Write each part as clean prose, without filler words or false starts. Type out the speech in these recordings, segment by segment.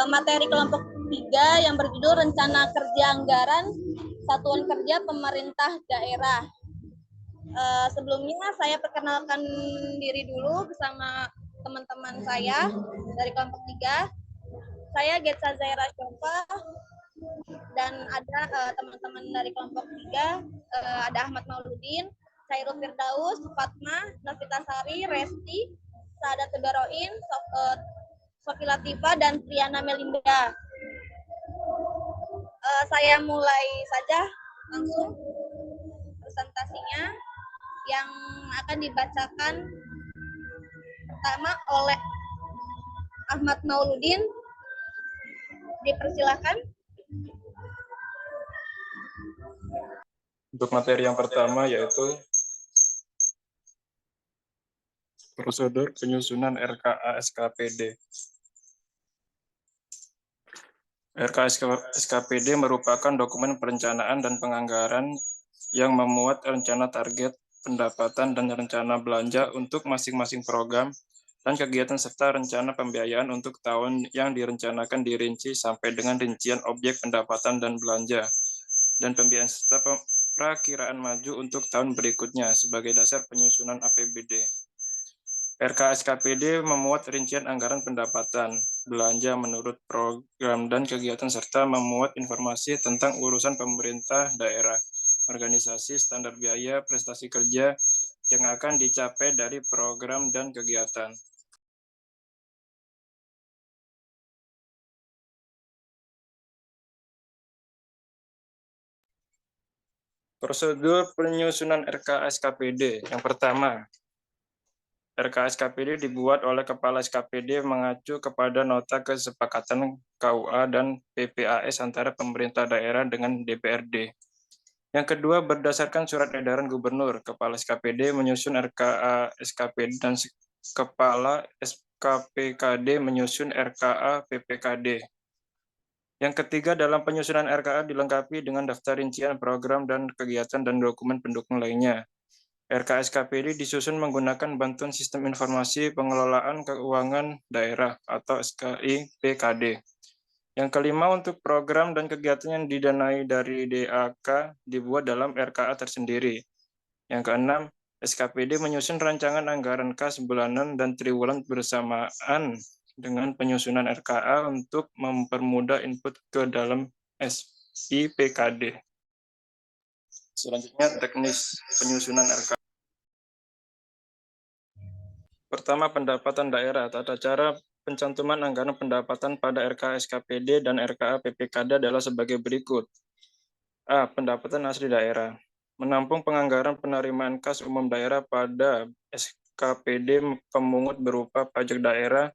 materi kelompok 3 yang berjudul Rencana Kerja Anggaran Satuan Kerja Pemerintah Daerah. Sebelumnya saya perkenalkan diri dulu bersama teman-teman saya dari kelompok 3. Saya Getsa Zaira Copa dan ada teman-teman dari kelompok 3, ada Ahmad Mauludin, Cairul Firdaus, Fatma, Nafita Sari, Resti, Saada Tegaroin, Sofi Latifa, dan Triana Melinda. Saya mulai saja langsung presentasinya yang akan dibacakan pertama oleh Ahmad Mauludin. Dipersilakan. Untuk materi yang pertama yaitu prosedur penyusunan RKA SKPD. RKA SKPD merupakan dokumen perencanaan dan penganggaran yang memuat rencana target, pendapatan, dan rencana belanja untuk masing-masing program dan kegiatan serta rencana pembiayaan untuk tahun yang direncanakan dirinci sampai dengan rincian objek pendapatan dan belanja dan pembiayaan serta perakiraan maju untuk tahun berikutnya sebagai dasar penyusunan APBD. RKA SKPD memuat rincian anggaran pendapatan, belanja menurut program dan kegiatan serta memuat informasi tentang urusan pemerintah daerah, organisasi, standar biaya, prestasi kerja yang akan dicapai dari program dan kegiatan. Prosedur penyusunan RKA SKPD. Yang pertama, RKA SKPD dibuat oleh Kepala SKPD mengacu kepada nota kesepakatan KUA dan PPAS antara pemerintah daerah dengan DPRD. Yang kedua, berdasarkan surat edaran Gubernur, Kepala SKPD menyusun RKA SKPD dan Kepala SKPKD menyusun RKA PPKD. Yang ketiga, dalam penyusunan RKA dilengkapi dengan daftar rincian program dan kegiatan dan dokumen pendukung lainnya. RKA SKPD disusun menggunakan bantuan Sistem Informasi Pengelolaan Keuangan Daerah atau SKI-PKD. Yang kelima, untuk program dan kegiatan yang didanai dari DAK dibuat dalam RKA tersendiri. Yang keenam, SKPD menyusun rancangan anggaran kas bulanan dan triwulan bersamaan dengan penyusunan RKA untuk mempermudah input ke dalam SI-PKD. Selanjutnya, teknis penyusunan RKA. Pertama, pendapatan daerah. Tata cara pencantuman anggaran pendapatan pada RKA SKPD dan RKA PPKD adalah sebagai berikut. A. Pendapatan asli daerah. Menampung penganggaran penerimaan kas umum daerah pada SKPD pemungut berupa pajak daerah,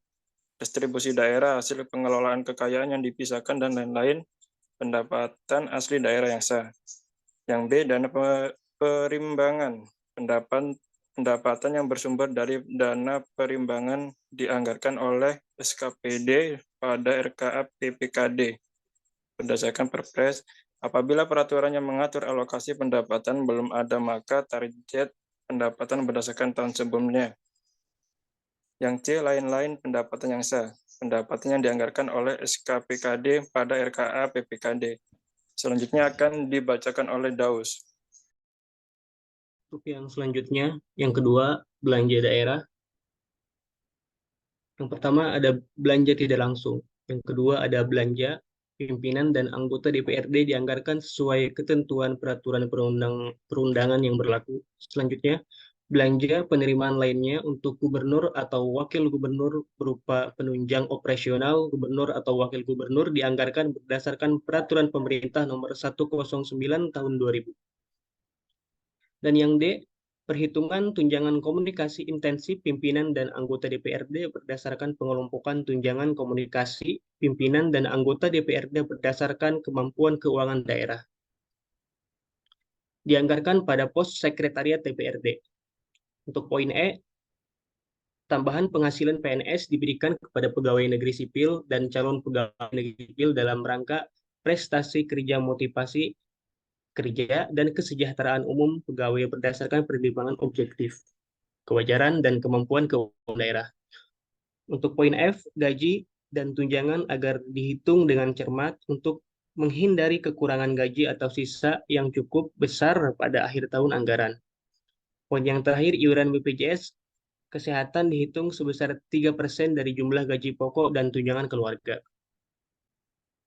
distribusi daerah, hasil pengelolaan kekayaan yang dipisahkan, dan lain-lain. Pendapatan asli daerah yang sah. Yang B. Dana perimbangan. Pendapatan yang bersumber dari dana perimbangan dianggarkan oleh SKPD pada RKA PPKD berdasarkan Perpres. Apabila peraturan yang mengatur alokasi pendapatan belum ada, maka target pendapatan berdasarkan tahun sebelumnya. Yang C. Lain-lain pendapatan yang sah. Pendapatan yang dianggarkan oleh SKPKD pada RKA PPKD. Selanjutnya akan dibacakan oleh Daus. Untuk yang selanjutnya, yang kedua, belanja daerah. Yang pertama ada belanja tidak langsung. Yang kedua ada belanja pimpinan dan anggota DPRD dianggarkan sesuai ketentuan peraturan perundangan yang berlaku. Selanjutnya, belanja penerimaan lainnya untuk gubernur atau wakil gubernur berupa penunjang operasional gubernur atau wakil gubernur dianggarkan berdasarkan peraturan pemerintah nomor 109 tahun 2000. Dan yang D, perhitungan tunjangan komunikasi intensif pimpinan dan anggota DPRD berdasarkan pengelompokan tunjangan komunikasi pimpinan dan anggota DPRD berdasarkan kemampuan keuangan daerah. Dianggarkan pada pos sekretariat DPRD. Untuk poin E, tambahan penghasilan PNS diberikan kepada pegawai negeri sipil dan calon pegawai negeri sipil dalam rangka prestasi kerja motivasi kerja dan kesejahteraan umum pegawai berdasarkan pertimbangan objektif, kewajaran dan kemampuan keuangan daerah. Untuk poin F, gaji dan tunjangan agar dihitung dengan cermat untuk menghindari kekurangan gaji atau sisa yang cukup besar pada akhir tahun anggaran. Poin yang terakhir, iuran BPJS Kesehatan dihitung sebesar 3% dari jumlah gaji pokok dan tunjangan keluarga.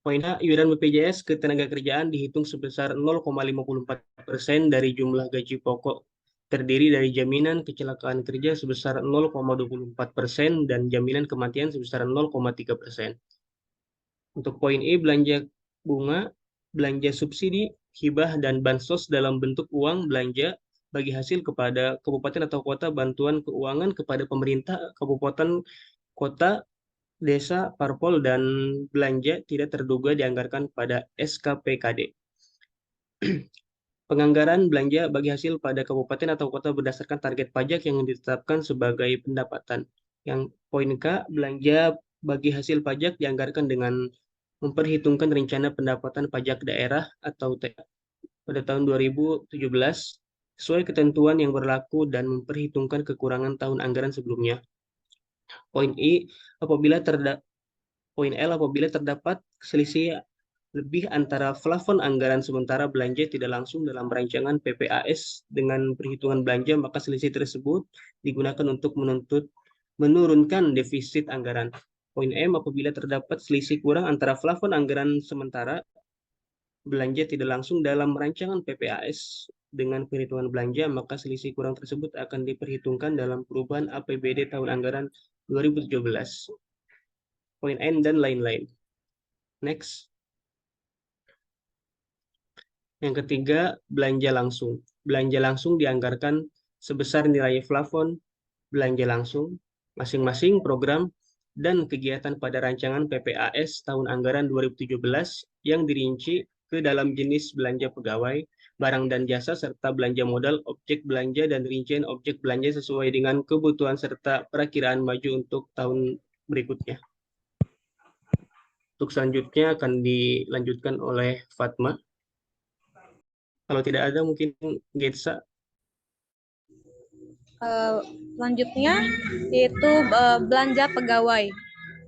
Poin A, iuran BPJS Ketenagakerjaan dihitung sebesar 0,54% dari jumlah gaji pokok, terdiri dari jaminan kecelakaan kerja sebesar 0,24% dan jaminan kematian sebesar 0,3%. Untuk poin E, belanja bunga, belanja subsidi, hibah, dan bansos dalam bentuk uang belanja bagi hasil kepada kabupaten atau kota, bantuan keuangan kepada pemerintah kabupaten, kota, desa, parpol, dan belanja tidak terduga dianggarkan pada SKPKD. Penganggaran belanja bagi hasil pada kabupaten atau kota berdasarkan target pajak yang ditetapkan sebagai pendapatan. Yang poin K, belanja bagi hasil pajak dianggarkan dengan memperhitungkan rencana pendapatan pajak daerah atau TA pada tahun 2017 sesuai ketentuan yang berlaku dan memperhitungkan kekurangan tahun anggaran sebelumnya. Poin I, Poin L, apabila terdapat selisih lebih antara plafon anggaran sementara belanja tidak langsung dalam rancangan PPAS dengan perhitungan belanja, maka selisih tersebut digunakan untuk menurunkan defisit anggaran. Poin M, apabila terdapat selisih kurang antara plafon anggaran sementara belanja tidak langsung dalam rancangan PPAS dengan perhitungan belanja, maka selisih kurang tersebut akan diperhitungkan dalam perubahan APBD tahun anggaran 2017. Poin N dan lain-lain. Next. Yang ketiga, belanja langsung. Belanja langsung dianggarkan sebesar nilai plafon belanja langsung masing-masing program dan kegiatan pada rancangan PPAS tahun anggaran 2017 yang dirinci ke dalam jenis belanja pegawai, barang dan jasa, serta belanja modal, objek belanja, dan rincian objek belanja sesuai dengan kebutuhan serta perakiraan maju untuk tahun berikutnya. Untuk selanjutnya akan dilanjutkan oleh Fatma. Kalau tidak ada mungkin Getsa. Selanjutnya yaitu belanja pegawai.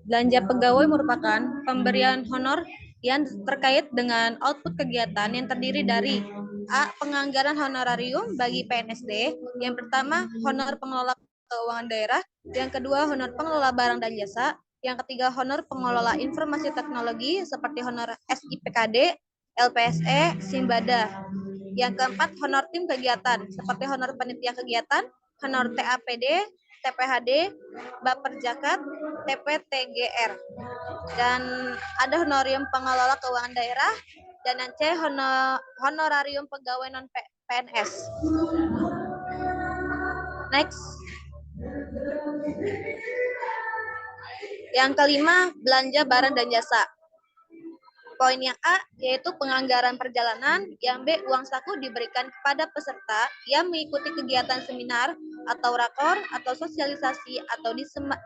Belanja pegawai merupakan pemberian honor yang terkait dengan output kegiatan yang terdiri dari A. Penganggaran honorarium bagi PNSD. Yang pertama, honor pengelola keuangan daerah. Yang kedua, honor pengelola barang dan jasa. Yang ketiga, honor pengelola informasi teknologi seperti honor SIPKD, LPSE, Simbada. Yang keempat, honor tim kegiatan seperti honor panitia kegiatan, honor TAPD, TPHD, Baperjakat, TPTGR. Dan ada honorium pengelola keuangan daerah, dan yang C, honorarium pegawai non PNS. Next. Yang kelima, belanja barang dan jasa. Poin yang A yaitu penganggaran perjalanan, yang B uang saku diberikan kepada peserta yang mengikuti kegiatan seminar atau rakor atau sosialisasi atau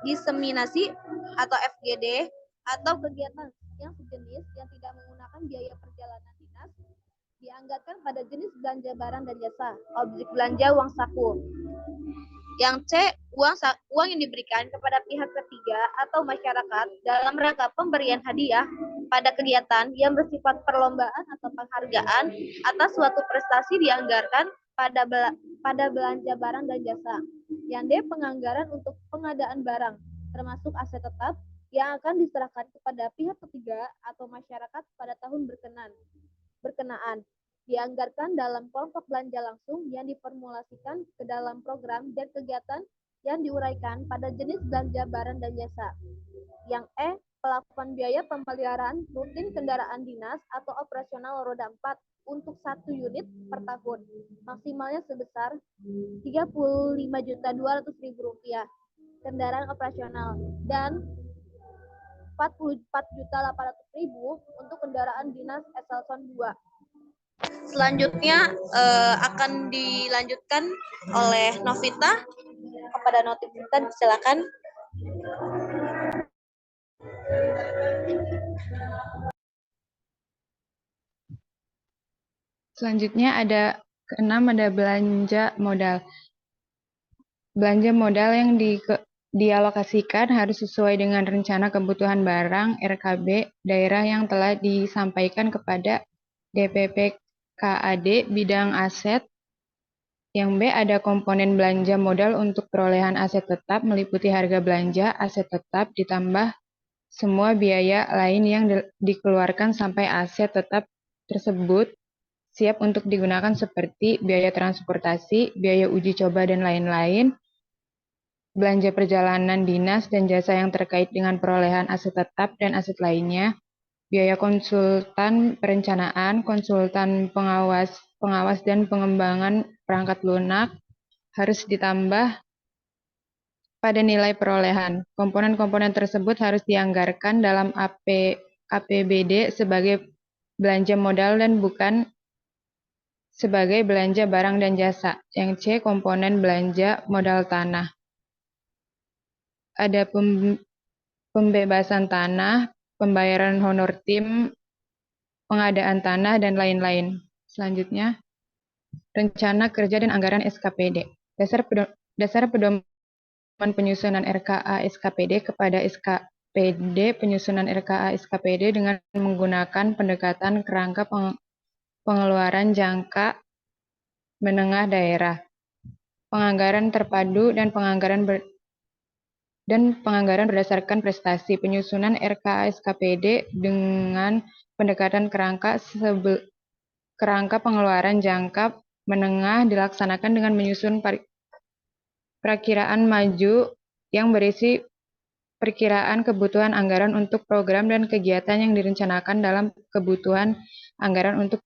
diseminasi atau FGD atau kegiatan yang sejenis yang tidak menggunakan biaya perjalanan dinas dianggarkan pada jenis belanja barang dan jasa, objek belanja uang saku. Yang C, uang yang diberikan kepada pihak ketiga atau masyarakat dalam rangka pemberian hadiah pada kegiatan yang bersifat perlombaan atau penghargaan atas suatu prestasi dianggarkan pada belanja barang dan jasa. Yang D, penganggaran untuk pengadaan barang, termasuk aset tetap yang akan diserahkan kepada pihak ketiga atau masyarakat pada tahun berkenaan. Dianggarkan dalam kelompok belanja langsung yang diformulasikan ke dalam program dan kegiatan yang diuraikan pada jenis belanja barang dan jasa. Yang E, plafon biaya pemeliharaan rutin kendaraan dinas atau operasional roda 4 untuk 1 unit per tahun, maksimalnya sebesar Rp35.200.000 kendaraan operasional dan Rp44.800.000 untuk kendaraan dinas Eselson 2. Selanjutnya akan dilanjutkan oleh Novita. Kepada Novita, silakan. Selanjutnya ada keenam, ada belanja modal. Belanja modal yang dialokasikan harus sesuai dengan rencana kebutuhan barang RKB daerah yang telah disampaikan kepada DPP KAD bidang aset. Yang B, ada komponen belanja modal untuk perolehan aset tetap meliputi harga belanja aset tetap ditambah semua biaya lain yang dikeluarkan sampai aset tetap tersebut siap untuk digunakan seperti biaya transportasi, biaya uji coba, dan lain-lain, belanja perjalanan dinas dan jasa yang terkait dengan perolehan aset tetap dan aset lainnya, biaya konsultan perencanaan, konsultan pengawas dan pengembangan perangkat lunak harus ditambah pada nilai perolehan. Komponen-komponen tersebut harus dianggarkan dalam APBD sebagai belanja modal dan bukan sebagai belanja barang dan jasa. Yang C, komponen belanja modal tanah. Ada pembebasan tanah, pembayaran honor tim, pengadaan tanah, dan lain-lain. Selanjutnya, rencana kerja dan anggaran SKPD. Dasar pedoman penyusunan RKA SKPD kepada SKPD penyusunan RKA SKPD dengan menggunakan pendekatan kerangka pengeluaran jangka menengah daerah, penganggaran terpadu, dan penganggaran berdasarkan prestasi. Penyusunan RKA SKPD dengan pendekatan kerangka pengeluaran jangka menengah dilaksanakan dengan menyusun perakiraan maju yang berisi perkiraan kebutuhan anggaran untuk program dan kegiatan yang direncanakan dalam kebutuhan anggaran untuk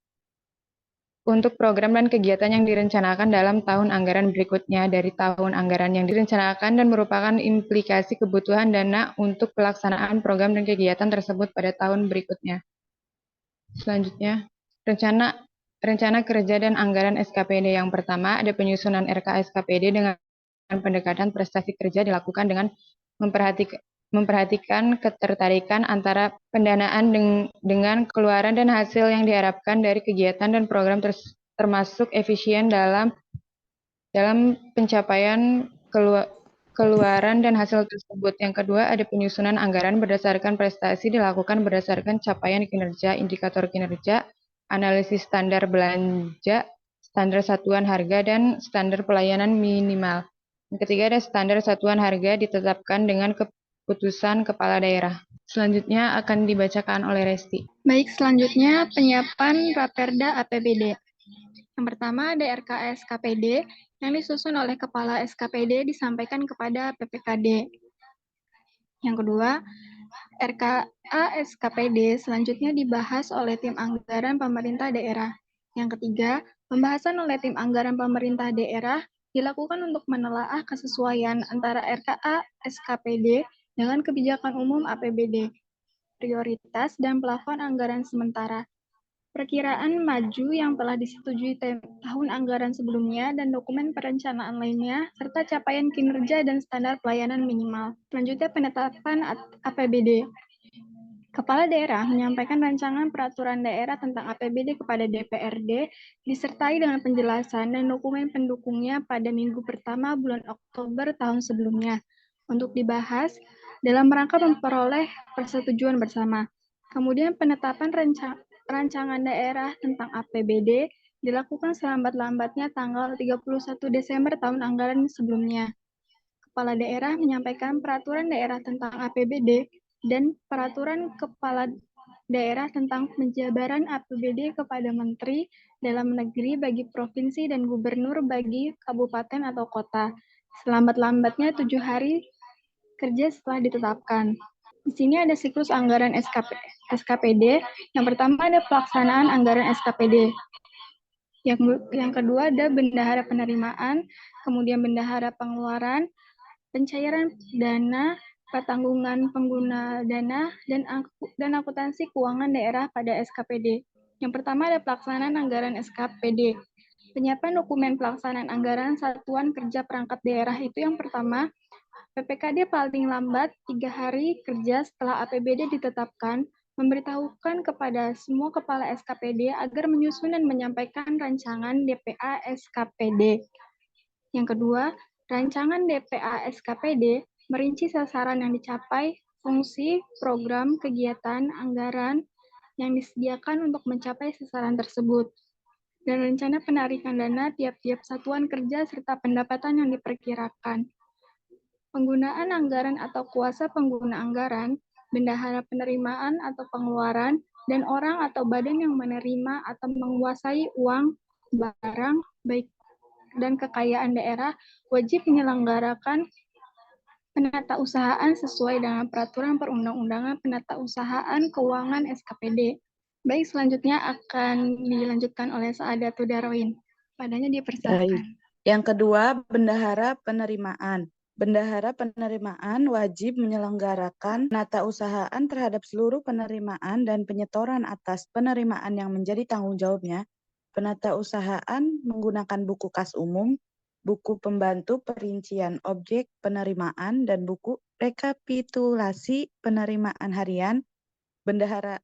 program dan kegiatan yang direncanakan dalam tahun anggaran berikutnya dari tahun anggaran yang direncanakan dan merupakan implikasi kebutuhan dana untuk pelaksanaan program dan kegiatan tersebut pada tahun berikutnya. Selanjutnya, rencana kerja dan anggaran SKPD. Yang pertama, ada penyusunan RKA SKPD dengan pendekatan prestasi kerja dilakukan dengan memperhatikan ketertarikan antara pendanaan dengan keluaran dan hasil yang diharapkan dari kegiatan dan program termasuk efisien dalam pencapaian keluaran dan hasil tersebut. Yang kedua, ada penyusunan anggaran berdasarkan prestasi dilakukan berdasarkan capaian kinerja, indikator kinerja, analisis standar belanja, standar satuan harga, dan standar pelayanan minimal. Yang ketiga, ada standar satuan harga ditetapkan dengan keputusan kepala daerah. Selanjutnya akan dibacakan oleh Resti. Baik, selanjutnya penyiapan Raperda APBD. Yang pertama ada RKA SKPD yang disusun oleh Kepala SKPD disampaikan kepada PPKD. Yang kedua, RKA SKPD selanjutnya dibahas oleh tim anggaran pemerintah daerah. Yang ketiga, pembahasan oleh tim anggaran pemerintah daerah dilakukan untuk menelaah kesesuaian antara RKA SKPD dengan kebijakan umum APBD, prioritas, dan plafon anggaran sementara, perkiraan maju yang telah disetujui tahun anggaran sebelumnya, dan dokumen perencanaan lainnya, serta capaian kinerja dan standar pelayanan minimal. Selanjutnya, penetapan APBD. Kepala daerah menyampaikan rancangan peraturan daerah tentang APBD kepada DPRD, disertai dengan penjelasan dan dokumen pendukungnya pada minggu pertama bulan Oktober tahun sebelumnya, untuk dibahas dalam rangka memperoleh persetujuan bersama. Kemudian penetapan rancangan daerah tentang APBD dilakukan selambat-lambatnya tanggal 31 Desember tahun anggaran sebelumnya. Kepala daerah menyampaikan peraturan daerah tentang APBD dan peraturan kepala daerah tentang penjabaran APBD kepada Menteri Dalam Negeri bagi provinsi dan gubernur bagi kabupaten atau kota, selambat-lambatnya 7 hari kerja setelah ditetapkan. Di sini ada siklus anggaran SKPD. Yang pertama ada pelaksanaan anggaran SKPD. Yang kedua ada bendahara penerimaan, kemudian bendahara pengeluaran, pencairan dana, pertanggungan pengguna dana, dan akuntansi keuangan daerah pada SKPD. Yang pertama ada pelaksanaan anggaran SKPD. Penyiapan dokumen pelaksanaan anggaran satuan kerja perangkat daerah itu yang pertama, PPKD paling lambat 3 hari kerja setelah APBD ditetapkan, memberitahukan kepada semua kepala SKPD agar menyusun dan menyampaikan rancangan DPA SKPD. Yang kedua, rancangan DPA SKPD merinci sasaran yang dicapai, fungsi, program, kegiatan, anggaran yang disediakan untuk mencapai sasaran tersebut, dan rencana penarikan dana tiap-tiap satuan kerja serta pendapatan yang diperkirakan. Penggunaan anggaran atau kuasa pengguna anggaran, bendahara penerimaan atau pengeluaran, dan orang atau badan yang menerima atau menguasai uang, barang, baik dan kekayaan daerah wajib menyelenggarakan penatausahaan sesuai dengan peraturan perundang-undangan penatausahaan keuangan SKPD. Baik, selanjutnya akan dilanjutkan oleh Saadatul Darwin. Padanya dipersilakan. Yang kedua, bendahara penerimaan. Bendahara penerimaan wajib menyelenggarakan penatausahaan terhadap seluruh penerimaan dan penyetoran atas penerimaan yang menjadi tanggung jawabnya. Penatausahaan menggunakan buku kas umum, buku pembantu perincian objek penerimaan, dan buku rekapitulasi penerimaan harian. Bendahara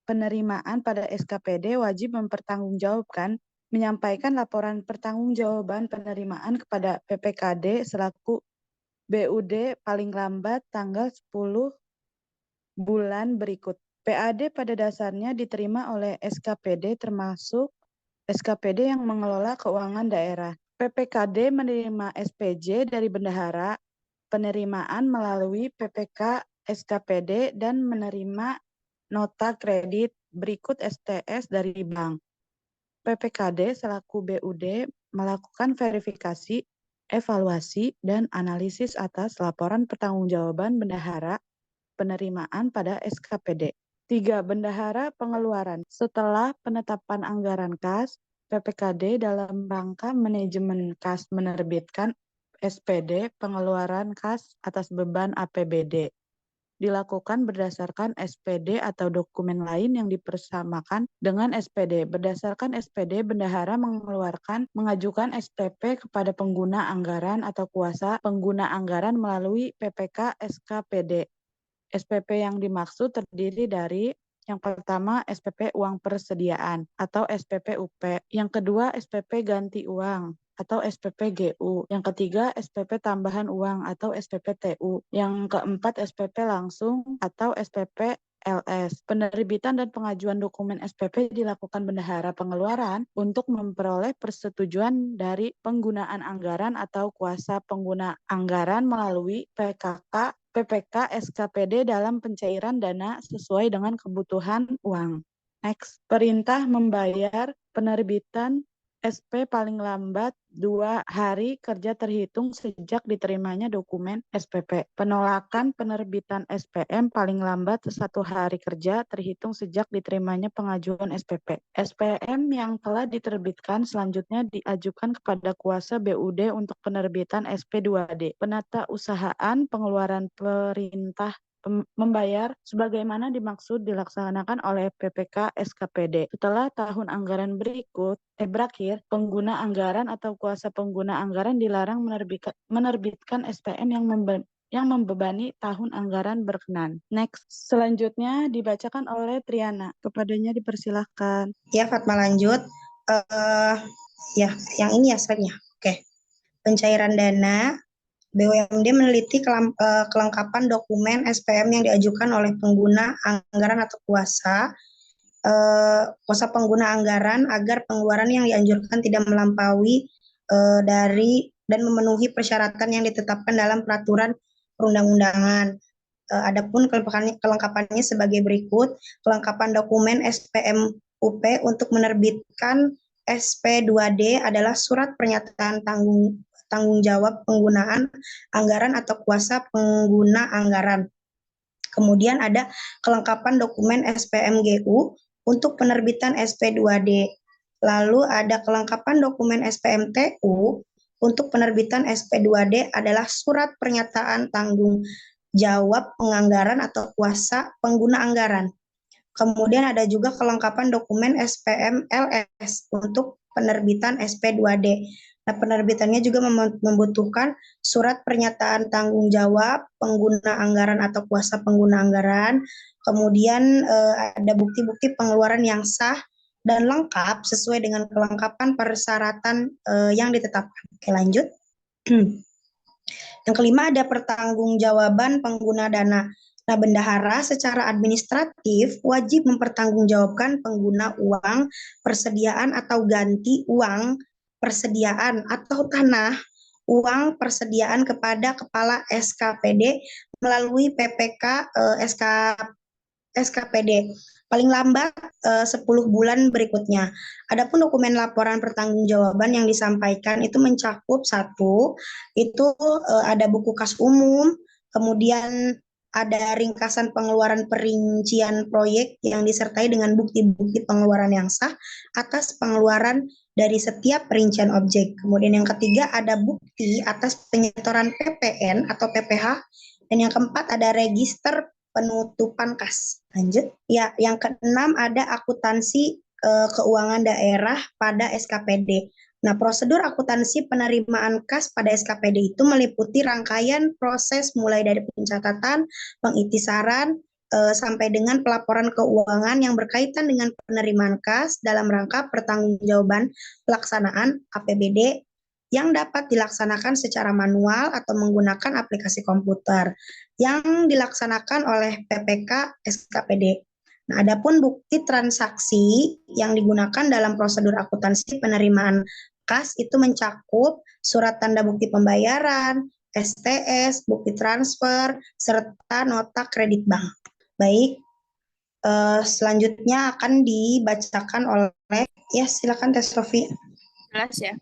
penerimaan pada SKPD wajib mempertanggungjawabkan menyampaikan laporan pertanggungjawaban penerimaan kepada PPKD selaku BUD paling lambat tanggal 10 bulan berikut. PAD pada dasarnya diterima oleh SKPD termasuk SKPD yang mengelola keuangan daerah. PPKD menerima SPJ dari bendahara penerimaan melalui PPK SKPD dan menerima nota kredit berikut STS dari bank. PPKD selaku BUD melakukan verifikasi, evaluasi, dan analisis atas laporan pertanggungjawaban bendahara penerimaan pada SKPD. 3. Bendahara pengeluaran. Setelah penetapan anggaran kas, PPKD dalam rangka manajemen kas menerbitkan SPD pengeluaran kas atas beban APBD. Dilakukan berdasarkan SPD atau dokumen lain yang dipersamakan dengan SPD. Berdasarkan SPD, bendahara mengajukan SPP kepada pengguna anggaran atau kuasa pengguna anggaran melalui PPK SKPD. SPP yang dimaksud terdiri dari yang pertama SPP uang persediaan atau SPP UP, yang kedua SPP ganti uang atau SPP GU, yang ketiga SPP tambahan uang atau SPP TU, yang keempat SPP langsung atau SPP LS. Penerbitan dan pengajuan dokumen SPP dilakukan bendahara pengeluaran untuk memperoleh persetujuan dari penggunaan anggaran atau kuasa pengguna anggaran melalui PPK SKPD dalam pencairan dana sesuai dengan kebutuhan uang. Next, perintah membayar penerbitan SP paling lambat 2 hari kerja terhitung sejak diterimanya dokumen SPP. Penolakan penerbitan SPM paling lambat 1 hari kerja terhitung sejak diterimanya pengajuan SPP. SPM yang telah diterbitkan selanjutnya diajukan kepada kuasa BUD untuk penerbitan SP2D. Penatausahaan pengeluaran perintah membayar sebagaimana dimaksud dilaksanakan oleh PPK SKPD. Setelah tahun anggaran berakhir, pengguna anggaran atau kuasa pengguna anggaran dilarang menerbitkan SPM yang membebani tahun anggaran berkenan. Next, selanjutnya dibacakan oleh Triana. Kepadanya dipersilahkan. Ya, Fatma lanjut. Ya, yang ini ya slide-nya. Oke. Pencairan dana. BUMD meneliti kelengkapan dokumen SPM yang diajukan oleh pengguna anggaran atau kuasa pengguna anggaran agar pengeluaran yang dianjurkan tidak melampaui dari dan memenuhi persyaratan yang ditetapkan dalam peraturan perundang-undangan. Adapun kelengkapannya sebagai berikut: kelengkapan dokumen SPM UP untuk menerbitkan SP2D adalah surat pernyataan tanggung jawab penggunaan anggaran atau kuasa pengguna anggaran. Kemudian ada kelengkapan dokumen SPMGU untuk penerbitan SP2D. Lalu ada kelengkapan dokumen SPMTU untuk penerbitan SP2D adalah surat pernyataan tanggung jawab penganggaran atau kuasa pengguna anggaran. Kemudian ada juga kelengkapan dokumen SPMLS untuk penerbitan SP2D. Nah, penerbitannya juga membutuhkan surat pernyataan tanggung jawab pengguna anggaran atau kuasa pengguna anggaran. Kemudian ada bukti-bukti pengeluaran yang sah dan lengkap sesuai dengan kelengkapan persyaratan yang ditetapkan. Oke, lanjut. Yang kelima ada pertanggungjawaban pengguna dana. Nah, bendahara secara administratif wajib mempertanggungjawabkan pengguna uang, persediaan atau ganti uang, persediaan atau tanah, uang persediaan kepada kepala SKPD melalui PPK SKPD paling lambat 10 bulan berikutnya. Adapun dokumen laporan pertanggungjawaban yang disampaikan itu mencakup satu, itu ada buku kas umum, kemudian ada ringkasan pengeluaran perincian proyek yang disertai dengan bukti-bukti pengeluaran yang sah atas pengeluaran dari setiap perincian objek. Kemudian yang ketiga ada bukti atas penyetoran PPN atau PPH. Dan yang keempat ada register penutupan kas. Lanjut. Ya, yang keenam ada akuntansi keuangan daerah pada SKPD. Nah, prosedur akuntansi penerimaan kas pada SKPD itu meliputi rangkaian proses mulai dari pencatatan, pengiktisaran, sampai dengan pelaporan keuangan yang berkaitan dengan penerimaan kas dalam rangka pertanggungjawaban pelaksanaan APBD yang dapat dilaksanakan secara manual atau menggunakan aplikasi komputer yang dilaksanakan oleh PPK SKPD. Nah, adapun bukti transaksi yang digunakan dalam prosedur akuntansi penerimaan kas itu mencakup surat tanda bukti pembayaran, STS, bukti transfer, serta nota kredit bank. Baik, selanjutnya akan dibacakan oleh, ya silakan Teh Sofi. Jelas ya.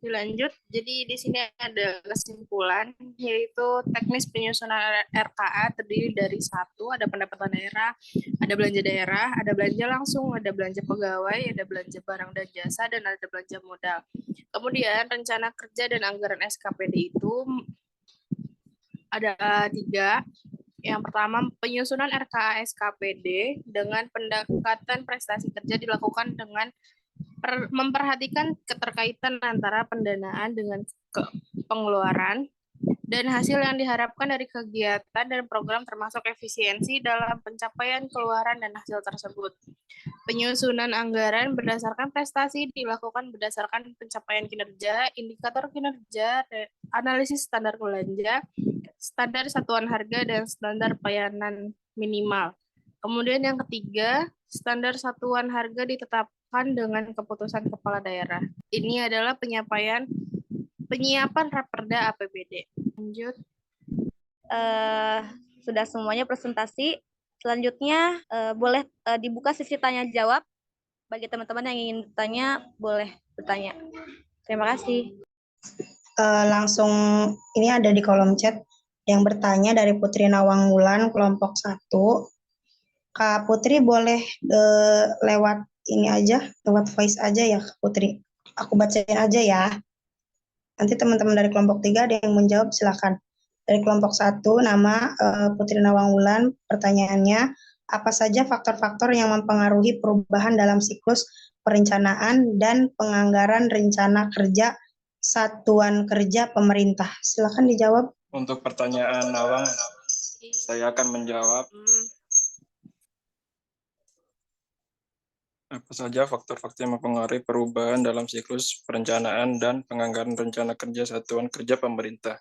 Dilanjut, jadi di sini ada kesimpulan, yaitu teknis penyusunan RKA terdiri dari satu, ada pendapatan daerah, ada belanja langsung, ada belanja pegawai, ada belanja barang dan jasa, dan ada belanja modal. Kemudian rencana kerja dan anggaran SKPD itu ada 3. Yang pertama, penyusunan RKA SKPD dengan pendekatan prestasi kerja dilakukan dengan memperhatikan keterkaitan antara pendanaan dengan pengeluaran dan hasil yang diharapkan dari kegiatan dan program termasuk efisiensi dalam pencapaian keluaran dan hasil tersebut. Penyusunan anggaran berdasarkan prestasi dilakukan berdasarkan pencapaian kinerja, indikator kinerja, analisis standar belanja, standar satuan harga, dan standar pelayanan minimal. Kemudian yang ketiga, standar satuan harga ditetapkan dengan keputusan kepala daerah. Ini adalah penyiapan Raperda APBD. Lanjut. Sudah semuanya presentasi. Selanjutnya boleh dibuka sesi tanya jawab. Bagi teman-teman yang ingin bertanya, boleh bertanya. Terima kasih. Langsung ini ada di kolom chat yang bertanya dari Putri Nawang Wulan kelompok 1. Kak Putri boleh lewat ini aja, lewat voice aja ya Kak Putri. Aku bacain aja ya. Nanti teman-teman dari kelompok 3 ada yang menjawab, silakan. Dari kelompok 1, nama Putri Nawang Wulan, pertanyaannya, apa saja faktor-faktor yang mempengaruhi perubahan dalam siklus perencanaan dan penganggaran rencana kerja satuan kerja pemerintah? Silakan dijawab. Untuk pertanyaan Nawang, saya akan menjawab. Apa saja faktor-faktor yang mempengaruhi perubahan dalam siklus perencanaan dan penganggaran rencana kerja satuan kerja pemerintah?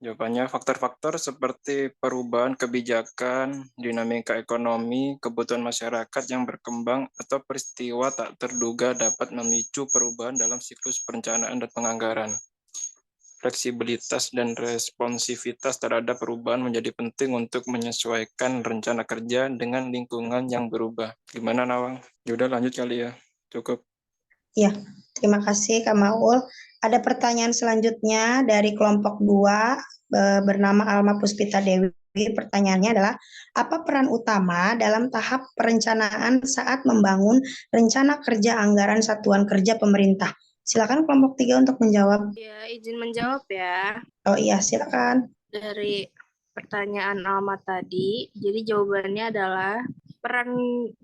Jawabannya, faktor-faktor seperti perubahan kebijakan, dinamika ekonomi, kebutuhan masyarakat yang berkembang, atau peristiwa tak terduga dapat memicu perubahan dalam siklus perencanaan dan penganggaran. Fleksibilitas dan responsivitas terhadap perubahan menjadi penting untuk menyesuaikan rencana kerja dengan lingkungan yang berubah. Gimana Nawang? Yaudah lanjut kali ya, cukup. Ya, terima kasih Kak Maul. Ada pertanyaan selanjutnya dari kelompok 2 bernama Alma Puspita Dewi. Pertanyaannya adalah, apa peran utama dalam tahap perencanaan saat membangun rencana kerja anggaran satuan kerja pemerintah? Silakan kelompok 3 untuk menjawab. Ya, izin menjawab ya. Oh iya, silakan. Dari pertanyaan Alma tadi, jadi jawabannya adalah peran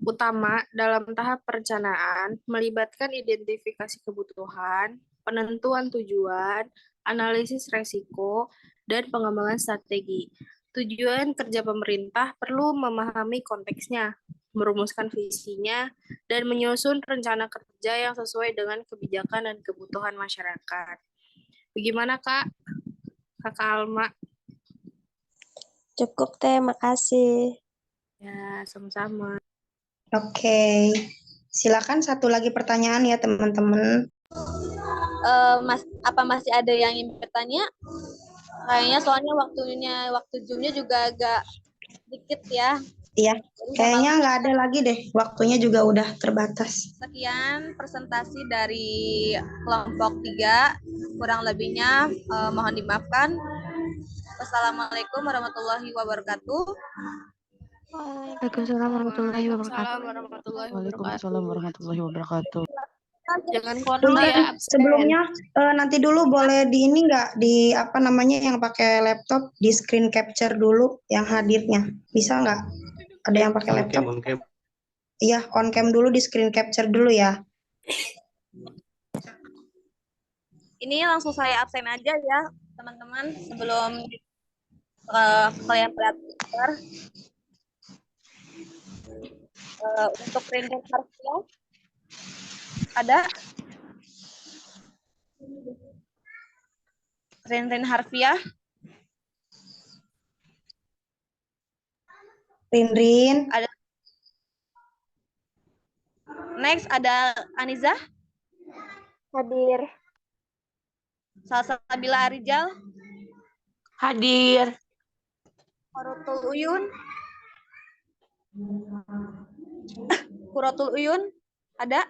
utama dalam tahap perencanaan melibatkan identifikasi kebutuhan, penentuan tujuan, analisis resiko, dan pengembangan strategi. Tujuan kerja pemerintah perlu memahami konteksnya, merumuskan visinya, dan menyusun rencana kerja yang sesuai dengan kebijakan dan kebutuhan masyarakat. Bagaimana, Kak? Kakak Alma. Cukup teh, makasih. Ya, sama-sama. Oke. Silakan satu lagi pertanyaan ya teman-teman. Apa masih ada yang ingin bertanya? Kayaknya soalnya waktu Zoom-nya juga agak dikit ya. Iya, Jadi kayaknya nggak ada lagi deh. Waktunya juga udah terbatas. sekian presentasi dari kelompok 3. Kurang lebihnya mohon dimaafkan. Wassalamualaikum warahmatullahi wabarakatuh. Waalaikumsalam warahmatullahi wabarakatuh. Waalaikumsalam warahmatullahi wabarakatuh. Jangan corona ya. Sebelumnya nanti dulu boleh di ini nggak di apa namanya yang pakai laptop di screen capture dulu yang hadirnya, bisa nggak? Ada yang pakai laptop? On cam. Iya, on cam dulu di screen capture dulu ya. Ini langsung saya absen aja ya teman-teman sebelum kalian belajar. Untuk printer harfiah ada printer harfiah. Rin. Ada. Next ada Aniza. Hadir. Salsabila Arijal. Hadir. Kuratul Uyun. Kuratul Uyun ada.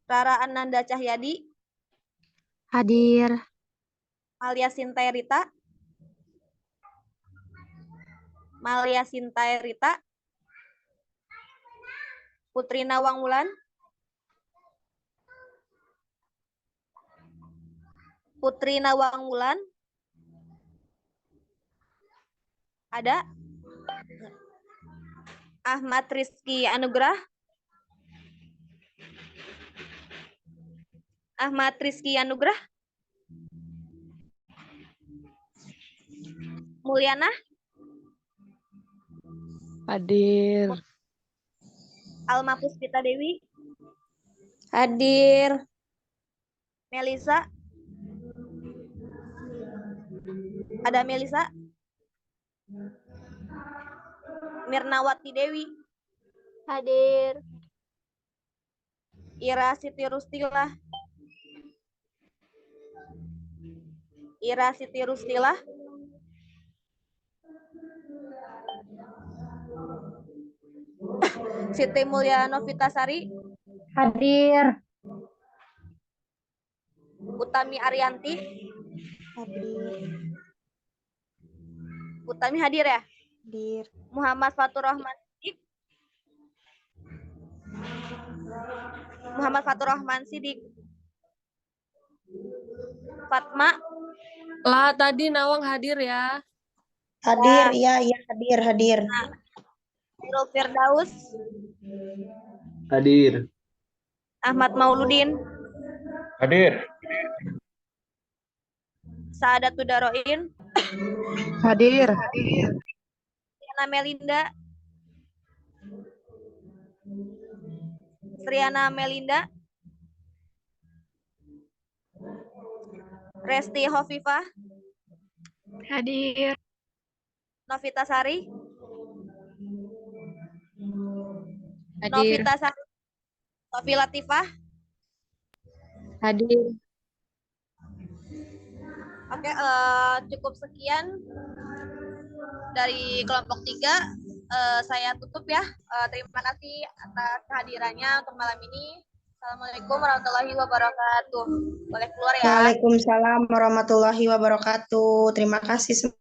Rara Ananda Cahyadi. Hadir. Malia Sintairita. Malia Sintairita. Putri Nawang Wulan. Putri Nawang Wulan. Ada. Ahmad Rizky Anugrah. Ahmad Rizky Anugrah. Mulyana. Hadir. Alma Puspita Dewi. Hadir. Melisa. Ada Melisa. Mirnawati Dewi. Hadir. Ira Siti Rustila. Ira Siti Rustila. Siti Mulia Novitasari. Hadir. Utami Arianti. Hadir. Utami hadir ya? Hadir. Muhammad Fatur Rahman Sidik. Muhammad Fatur Rahman Sidik. Fatma. Lah, tadi Nawang hadir ya. Hadir, iya hadir. Nurul Firdaus. Hadir. Ahmad Mauludin. Hadir. Saadatul Daroin. Hadir. Sriana Melinda. Sriana Melinda. Resti Hovifah. Hadir. Novita Sari. Hadir. Novita Sari. Sofi Latifah. Hadir. Oke, cukup sekian dari kelompok 3. Saya tutup ya. Terima kasih atas kehadirannya untuk malam ini. Assalamualaikum warahmatullahi wabarakatuh. Boleh keluar ya. Waalaikumsalam warahmatullahi wabarakatuh. Terima kasih.